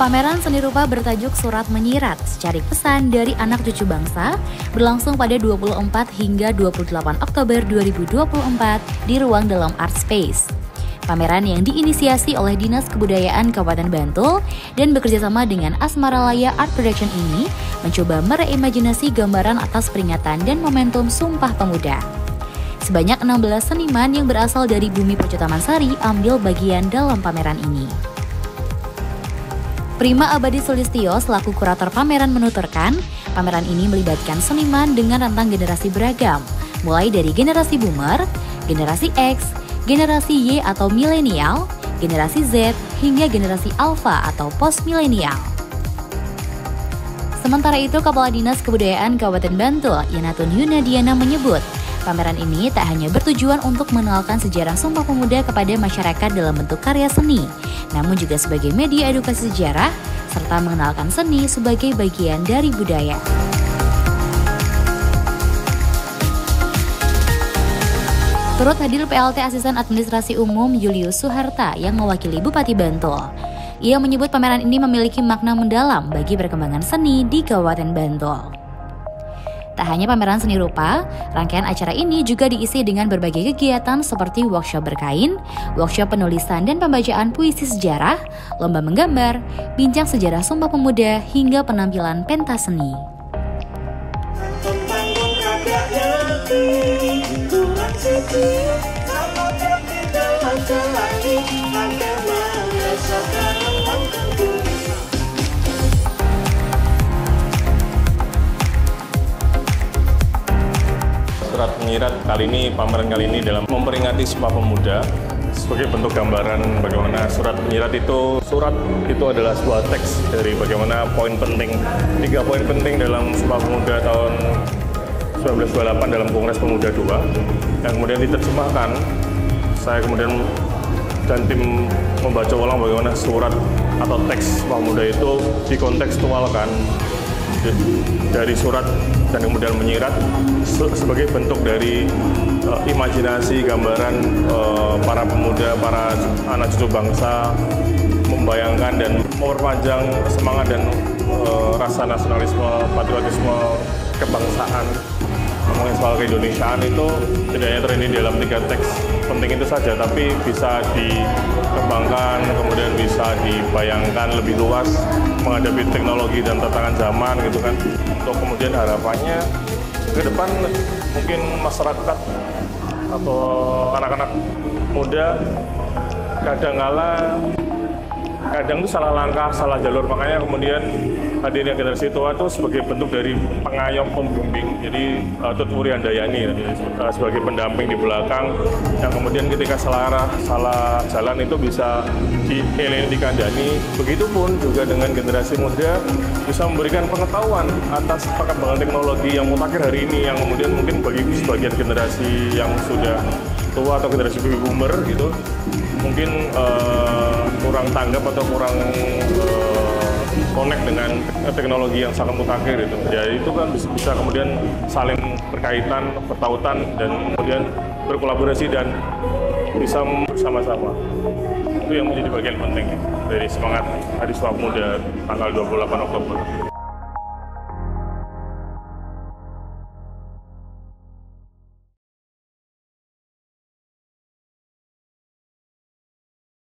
Pameran seni rupa bertajuk Surat Menyirat, Secari Pesan dari Anak Cucu Bangsa berlangsung pada 24 hingga 28 Oktober 2024 di Ruang Dalam Art Space. Pameran yang diinisiasi oleh Dinas Kebudayaan Kabupaten Bantul dan bekerjasama dengan Asmaralaya Art Production ini mencoba mereimajinasi gambaran atas peringatan dan momentum Sumpah Pemuda. Sebanyak 16 seniman yang berasal dari Bumi Percetaman-Sari ambil bagian dalam pameran ini. Prima Abadi Sulistyo selaku kurator pameran menuturkan, pameran ini melibatkan seniman dengan rentang generasi beragam, mulai dari generasi boomer, generasi X, generasi Y atau milenial, generasi Z, hingga generasi alpha atau post-milenial. Sementara itu, Kepala Dinas Kebudayaan Kabupaten Bantul, Yanatun Yunadiana menyebut, pameran ini tak hanya bertujuan untuk mengenalkan sejarah Sumpah Pemuda kepada masyarakat dalam bentuk karya seni, namun juga sebagai media edukasi sejarah, serta mengenalkan seni sebagai bagian dari budaya. Turut hadir PLT Asisten Administrasi Umum Julius Suharta yang mewakili Bupati Bantul. Ia menyebut pameran ini memiliki makna mendalam bagi perkembangan seni di Kabupaten Bantul. Tak hanya pameran seni rupa, rangkaian acara ini juga diisi dengan berbagai kegiatan seperti workshop berkain, workshop penulisan dan pembacaan puisi sejarah, lomba menggambar, bincang sejarah Sumpah Pemuda, hingga penampilan pentas seni. Surat Menyirat pameran kali ini dalam memperingati Sumpah Pemuda sebagai bentuk gambaran bagaimana surat menyirat itu adalah sebuah teks dari bagaimana poin penting, 3 poin penting dalam Sumpah Pemuda tahun 1928 dalam Kongres Pemuda II yang kemudian diterjemahkan. Saya kemudian dan tim membaca ulang bagaimana surat atau teks Sumpah Pemuda itu dikontekstualkan dari surat dan kemudian menyirat sebagai bentuk dari imajinasi gambaran para pemuda, para anak cucu bangsa membayangkan dan memperpanjang semangat dan rasa nasionalisme, patriotisme, kebangsaan. Ngomongin soal keindonesiaan itu tidak hanya terjadi dalam 3 teks penting itu saja, tapi bisa dikembangkan, kemudian bisa dibayangkan lebih luas menghadapi teknologi dan tantangan zaman gitu kan. Untuk kemudian harapannya ke depan mungkin masyarakat atau anak-anak muda kadang itu salah langkah, salah jalur, makanya kemudian hadirnya generasi tua itu sebagai bentuk dari pengayom pembimbing. Jadi Tut Wuri Handayani sebagai pendamping di belakang yang kemudian ketika salah arah, salah jalan itu bisa dikandani. Begitupun juga dengan generasi muda bisa memberikan pengetahuan atas perkembangan teknologi yang mutakhir hari ini yang kemudian mungkin bagi sebagian generasi yang sudah tua atau generasi baby boomer gitu mungkin kurang tanggap atau kurang connect dengan teknologi yang sangat mutakhir itu. Ya itu kan bisa kemudian saling berkaitan, bertautan dan kemudian berkolaborasi dan bisa bersama-sama. Itu yang menjadi bagian penting dari semangat Hari Sumpah Pemuda tanggal 28 Oktober.